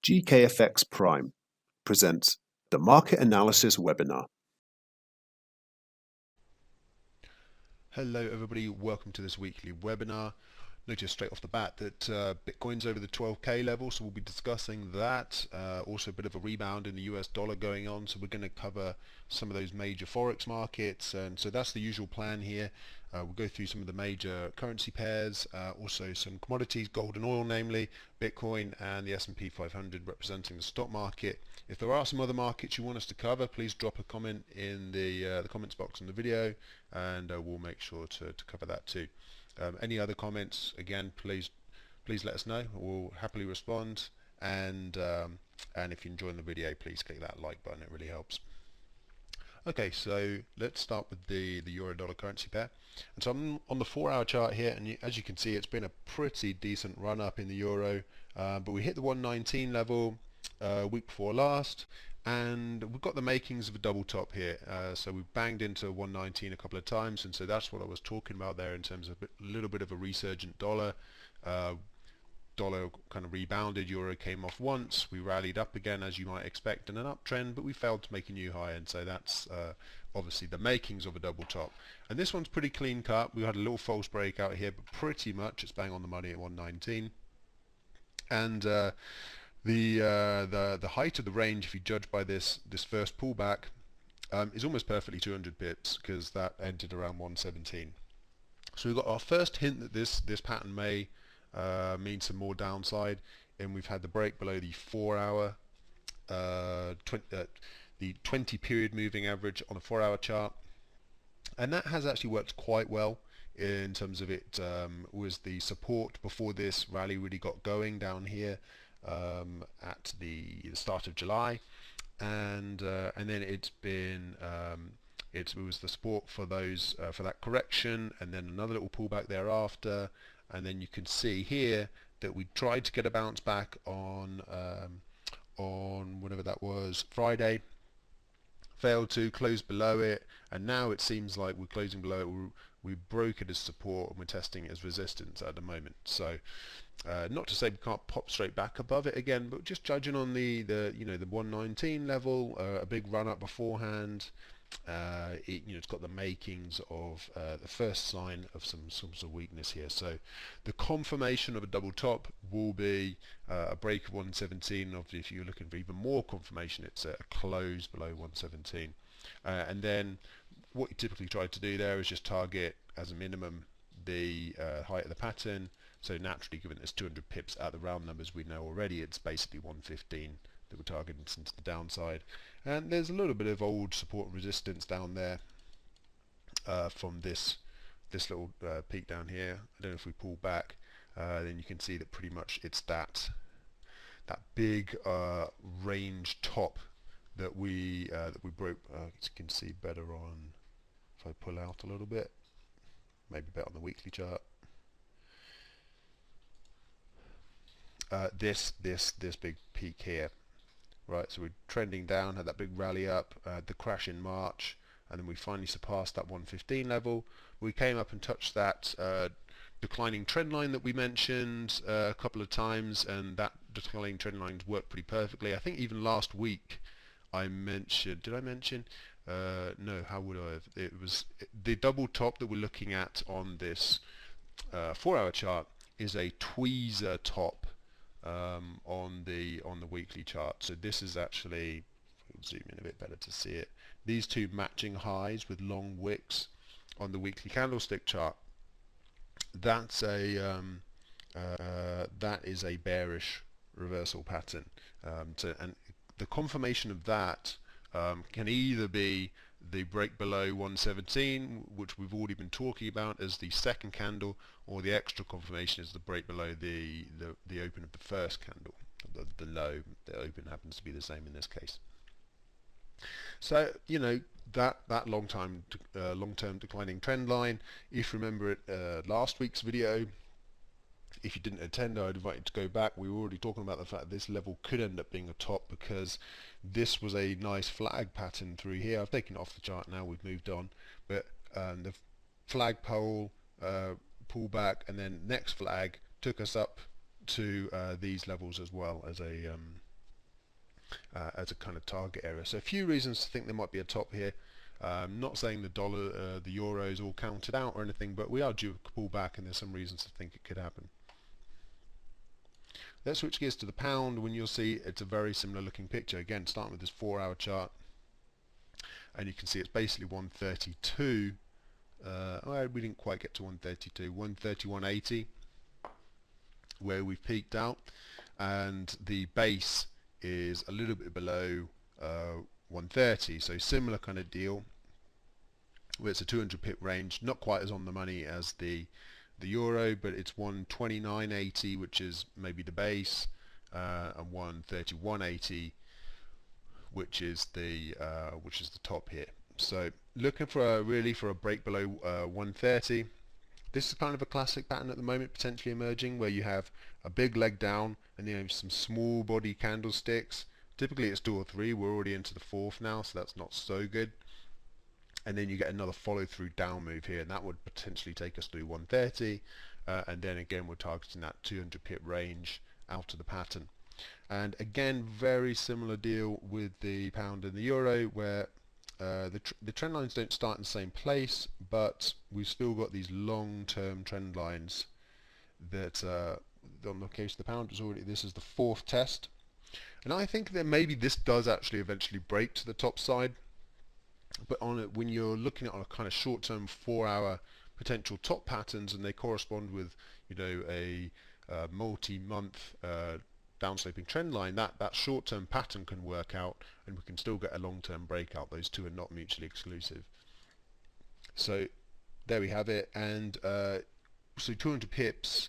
GKFX Prime presents the Market Analysis Webinar. Hello everybody, welcome to this weekly webinar. Notice straight off the bat that Bitcoin's over the 12k level, so we'll be discussing that. Also a bit of a rebound in the US dollar going on, so we're going to cover some of those major Forex markets, and so that's the usual plan here. We'll go through some of the major currency pairs, also some commodities, gold and oil namely, Bitcoin and the S&P 500 representing the stock market. If there are some other markets you want us to cover, please drop a comment in the comments box on the video, and we'll make sure to cover that too. Any other comments, again, please let us know. We'll happily respond, and if you're enjoying the video, please click that like button, it really helps. Okay, so let's start with the euro dollar currency pair. And so I'm on the 4-hour chart here, and as you can see, it's been a pretty decent run up in the euro, but we hit the 119 level week before last, and we've got the makings of a double top here. So we've banged into 119 a couple of times, and so that's what I was talking about there in terms of a little bit of a resurgent dollar. Dollar kind of rebounded, euro came off once, we rallied up again as you might expect in an uptrend, but we failed to make a new high, and so that's obviously the makings of a double top. And this one's pretty clean cut. We had a little false breakout here, but pretty much it's bang on the money at 119. And the height of the range, if you judge by this first pullback, is almost perfectly 200 pips, because that ended around 117. So we've got our first hint that this pattern may mean some more downside, and we've had the break below the 4-hour, the 20 period moving average on a 4-hour chart, and that has actually worked quite well in terms of it was the support before this rally really got going down here at the start of July, and then it's been it was the support for those for that correction, and then another little pullback thereafter. And then you can see here that we tried to get a bounce back on whatever that was, Friday, failed to, close below it, and now it seems like we're closing below it. We broke it as support and we're testing it as resistance at the moment. So not to say we can't pop straight back above it again, but just judging on the 119 level, a big run up beforehand. It's got the makings of the first sign of some sort of weakness here. So the confirmation of a double top will be a break of 117. Obviously, if you're looking for even more confirmation, it's a close below 117. And then what you typically try to do there is just target as a minimum the height of the pattern. So naturally, given it's 200 pips at the round numbers we know already, it's basically 115 that we're targeting into the downside. And there's a little bit of old support and resistance down there from this little peak down here. I don't know if we pull back, then you can see that pretty much it's that big range top that we broke. As you can see better on, if I pull out a little bit, maybe a bit on the weekly chart. This big peak here. Right, so we're trending down, had that big rally up, the crash in March, and then we finally surpassed that 115 level. We came up and touched that declining trend line that we mentioned a couple of times, and that declining trend line worked pretty perfectly. I think even last week I mentioned, did I mention? No, how would I have? It was the double top that we're looking at on this 4-hour chart is a tweezer top. On the weekly chart. So this is actually, zoom in a bit better to see it, these two matching highs with long wicks on the weekly candlestick chart. That's a that is a bearish reversal pattern. And the confirmation of that can either be the break below 117, which we've already been talking about as the second candle, or the extra confirmation is the break below the open of the first candle. The low, the open happens to be the same in this case. So that long-term declining trend line. If you remember it, last week's video, if you didn't attend, I'd invite you to go back. We were already talking about the fact that this level could end up being a top, because this was a nice flag pattern through here. I've taken it off the chart now, we've moved on, but the flagpole pullback, and then next flag took us up to these levels as well as a as a kind of target area. So a few reasons to think there might be a top here. Not saying the dollar, the euro is all counted out or anything, but we are due a pullback, and there's some reasons to think it could happen. Let's switch gears to the pound. When you'll see it's a very similar looking picture. Again, starting with this 4-hour chart, and you can see it's basically 132. Well, we didn't quite get to 132, 131.80, where we've peaked out, and the base is a little bit below 130. So similar kind of deal, where it's a 200 pip range, not quite as on the money as the euro, but it's 129.80, which is maybe the base, and 131.80, which is the top here. So looking for really for a break below 130. This is kind of a classic pattern at the moment, potentially emerging, where you have a big leg down and then some small body candlesticks. Typically it's 2 or 3. We're already into the 4th now, so that's not so good. And then you get another follow through down move here, and that would potentially take us through 130, and then again we're targeting that 200 pip range out of the pattern. And again, very similar deal with the pound and the euro, where the trend lines don't start in the same place, but we've still got these long-term trend lines that on the case of the pound, this is the 4th test, and I think that maybe this does actually eventually break to the top side. But on it, when you're looking at on a kind of short-term 4-hour potential top patterns, and they correspond with, you know, a multi-month downsloping trend line, that short-term pattern can work out, and we can still get a long-term breakout. Those two are not mutually exclusive. So there we have it, and so 200 pips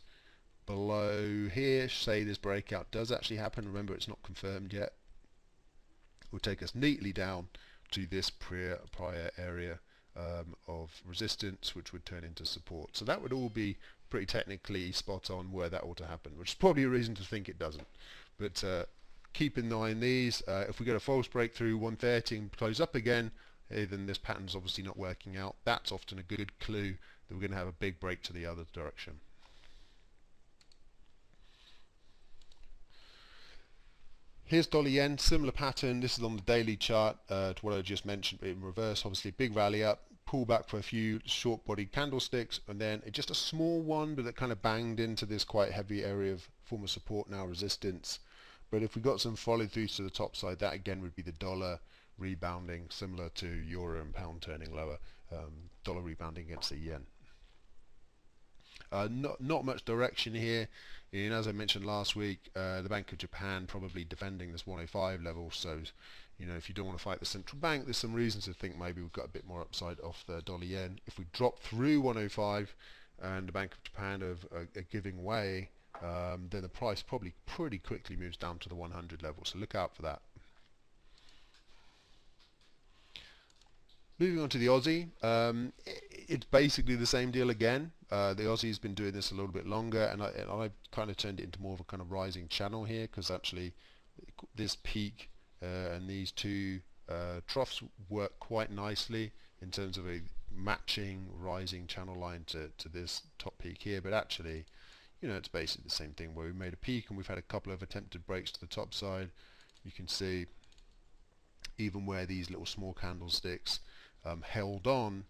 below here, say this breakout does actually happen. Remember, it's not confirmed yet. Will take us neatly down to this prior area of resistance, which would turn into support. So that would all be pretty technically spot on where that ought to happen, which is probably a reason to think it doesn't. But keep in mind these. If we get a false breakthrough 130 and close up again, then this pattern's obviously not working out. That's often a good clue that we're going to have a big break to the other direction. Here's dollar yen, similar pattern. This is on the daily chart to what I just mentioned, but in reverse. Obviously a big rally up, pull back for a few short bodied candlesticks, and then just a small one, but it kind of banged into this quite heavy area of former support, now resistance. But if we got some follow throughs to the top side, that again would be the dollar rebounding, similar to euro and pound turning lower, dollar rebounding against the yen. Not much direction here, and as I mentioned last week, the Bank of Japan probably defending this 105 level. So, you know, if you don't want to fight the central bank, there's some reasons to think maybe we've got a bit more upside off the dollar yen. If we drop through 105 and the Bank of Japan are giving way, then the price probably pretty quickly moves down to the 100 level. So look out for that. Moving on to the Aussie, it's basically the same deal again. The Aussie's been doing this a little bit longer, and I've kind of turned it into more of a kind of rising channel here, because actually this peak and these two troughs work quite nicely in terms of a matching rising channel line to this top peak here. But actually, you know, it's basically the same thing, where we made a peak and we've had a couple of attempted breaks to the top side. You can see even where these little small candlesticks held on,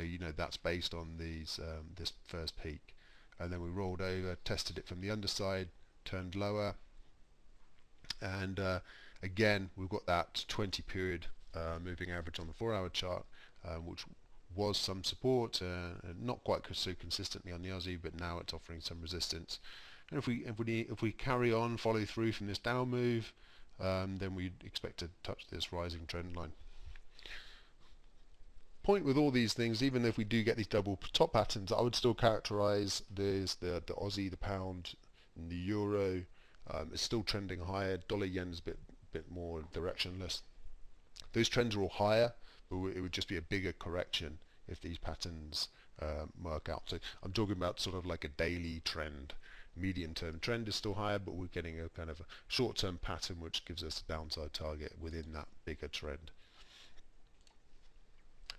you know, that's based on these this first peak, and then we rolled over, tested it from the underside, turned lower, and again we've got that 20 period moving average on the 4-hour chart, which was some support, not quite so consistently on the Aussie, but now it's offering some resistance. And if we carry on, follow through from this down move, then we expect to touch this rising trend line. Point with all these things, even if we do get these double top patterns, I would still characterize the Aussie, the pound, and the euro is still trending higher. Dollar yen is a bit more directionless. Those trends are all higher, but it would just be a bigger correction if these patterns work out. So I'm talking about sort of like a daily trend. Medium-term trend is still higher, but we're getting a kind of a short-term pattern which gives us a downside target within that bigger trend.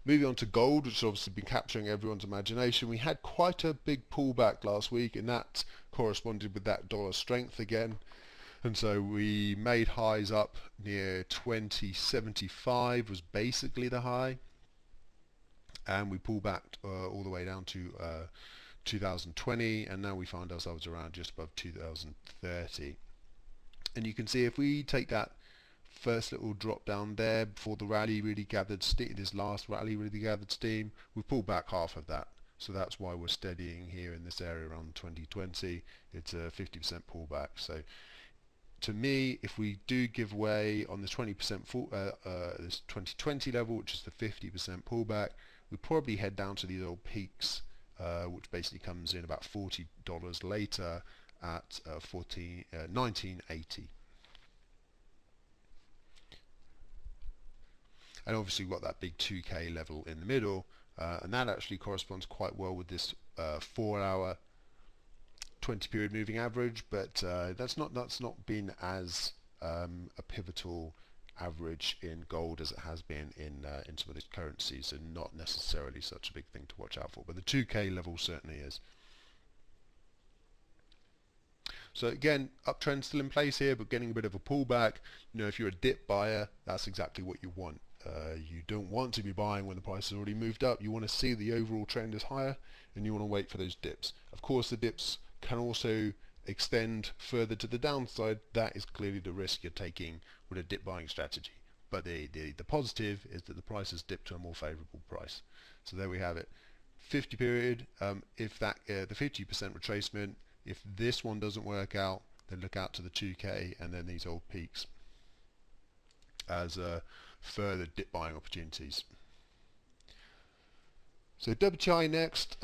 Moving on to gold, which has obviously been capturing everyone's imagination. We had quite a big pullback last week, and that corresponded with that dollar strength again. And so we made highs up near 2075 was basically the high, and we pulled back all the way down to 2020, and now we find ourselves around just above 2030. And you can see if we take that first little drop down there before the rally really gathered steam, this last rally really gathered steam, we pulled back half of that. So that's why we're steadying here in this area around 2020. It's a 50% pullback. So to me, if we do give way on this 20% this 2020 level, which is the 50% pullback, we probably head down to these old peaks, which basically comes in about $40 later at 1980. And obviously we've got that big 2K level in the middle, and that actually corresponds quite well with this 4-hour 20 period moving average, but that's not been as a pivotal average in gold as it has been in some of these currencies, and not necessarily such a big thing to watch out for, but the 2K level certainly is. So again, uptrend still in place here, but getting a bit of a pullback. You know, if you're a dip buyer, that's exactly what you want. You don't want to be buying when the price has already moved up. You want to see the overall trend is higher, and you want to wait for those dips. Of course, the dips can also extend further to the downside. That is clearly the risk you're taking with a dip buying strategy. But the positive is that the price has dipped to a more favorable price. So there we have it. 50 period, if that the 50% retracement, if this one doesn't work out, then look out to the 2K and then these old peaks as further dip buying opportunities. So WTI next,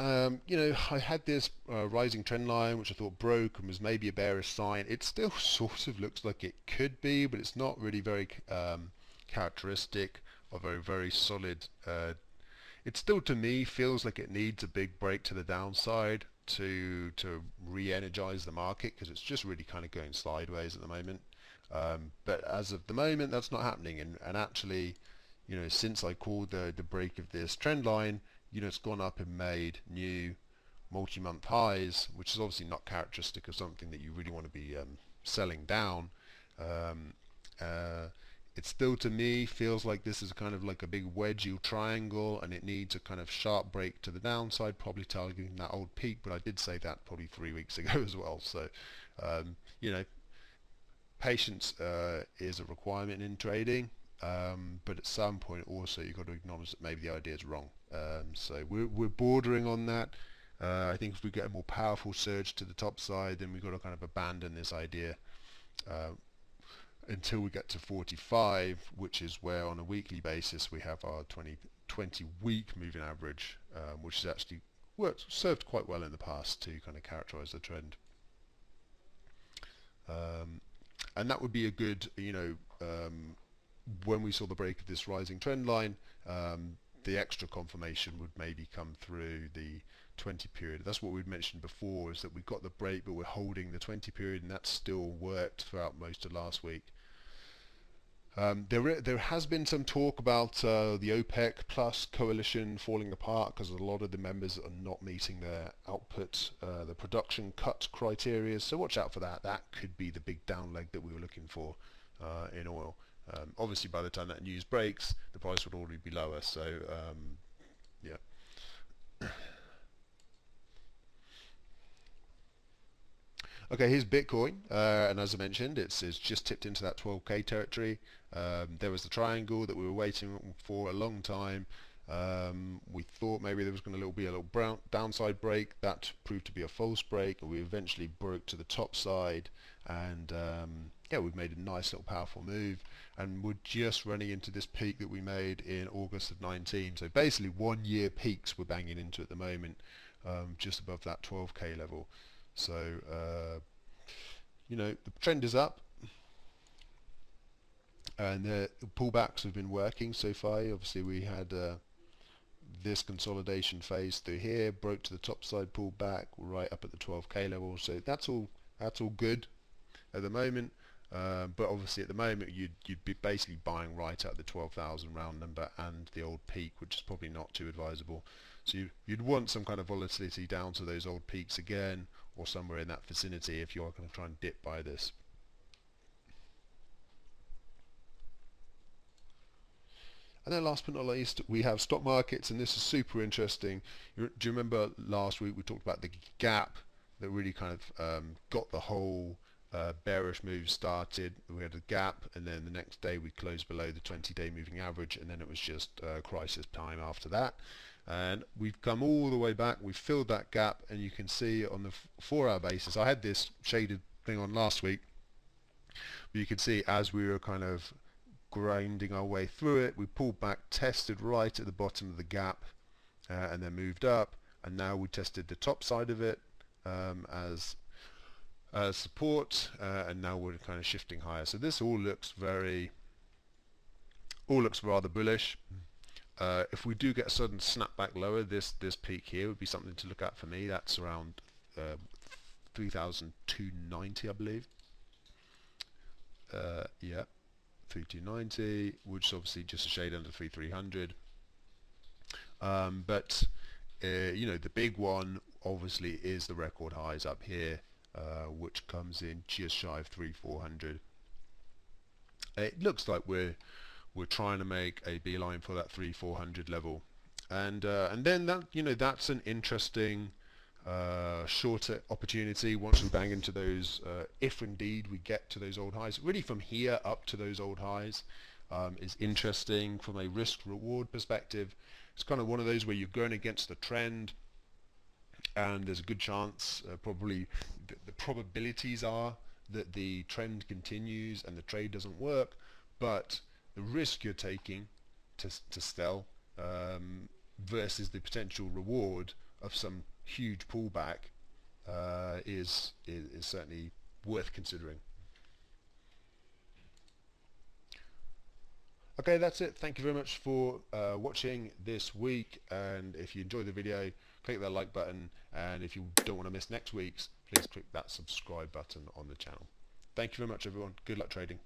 you know, I had this rising trend line which I thought broke and was maybe a bearish sign. It still sort of looks like it could be, but it's not really very characteristic of a very solid. It still, to me, feels like it needs a big break to the downside to re-energize the market, because it's just really kind of going sideways at the moment. But as of the moment, that's not happening, and actually, you know, since I called the break of this trend line, you know, it's gone up and made new multi-month highs, which is obviously not characteristic of something that you really want to be selling down. It still, to me, feels like this is kind of like a big wedgy triangle, and it needs a kind of sharp break to the downside, probably targeting that old peak, but I did say that probably 3 weeks ago as well. So, you know, patience is a requirement in trading, but at some point also you've got to acknowledge that maybe the idea is wrong. So we're bordering on that. I think if we get a more powerful surge to the top side, then we've got to kind of abandon this idea until we get to 45, which is where on a weekly basis we have our 20 week moving average, which has actually served quite well in the past to kind of characterize the trend. And that would be a good, you know, when we saw the break of this rising trend line, the extra confirmation would maybe come through the 20 period. That's what we'd mentioned before, is that we got the break but we're holding the 20 period, and that still worked throughout most of last week. There has been some talk about the OPEC plus coalition falling apart because a lot of the members are not meeting their output, the production cut criteria. So watch out for that. That could be the big down leg that we were looking for in oil. Obviously, by the time that news breaks, the price would already be lower. So yeah. Okay, here's Bitcoin, and as I mentioned, it's just tipped into that 12K territory. There was the triangle that we were waiting for a long time. We thought maybe there was going to be a little downside break. That proved to be a false break, and we eventually broke to the top side, and yeah, we've made a nice little powerful move, and we're just running into this peak that we made in August of 19. So basically 1 year peaks we're banging into at the moment, just above that 12K level. So you know, the trend is up, and the pullbacks have been working so far. Obviously we had this consolidation phase through here, broke to the top side, pulled back right up at the 12K level, so that's all good at the moment. But obviously at the moment you'd be basically buying right at the 12,000 round number and the old peak, which is probably not too advisable. So you'd want some kind of volatility down to those old peaks again, or somewhere in that vicinity if you're going to try and dip by this. And then last but not least, we have stock markets, and this is super interesting. Do you remember last week we talked about the gap that really kind of got the whole bearish move started? We had a gap, and then the next day we closed below the 20-day moving average, and then it was just crisis time after that. And we've come all the way back, we've filled that gap, and you can see on the 4-hour basis, I had this shaded thing on last week, but you can see as we were kind of grinding our way through it, we pulled back, tested right at the bottom of the gap, and then moved up, and now we tested the top side of it as support, and now we're kind of shifting higher. So this all looks rather bullish. If we do get a sudden snapback lower, this peak here would be something to look at for me. That's around 3,290, I believe. Yeah, 3,290, which is obviously just a shade under 3,300. But you know, the big one obviously is the record highs up here, which comes in just shy of 3,400. It looks like we're trying to make a beeline for that 3,400 level, and then that, you know, that's an interesting shorter opportunity once we bang into those, if indeed we get to those old highs. Really from here up to those old highs is interesting from a risk reward perspective. It's kind of one of those where you're going against the trend, and there's a good chance, probably the probabilities are that the trend continues and the trade doesn't work, but the risk you're taking to sell versus the potential reward of some huge pullback is certainly worth considering. Okay, that's it. Thank you very much for watching this week, and if you enjoyed the video, click that like button, and if you don't want to miss next week's, please click that subscribe button on the channel. Thank you very much, everyone. Good luck trading.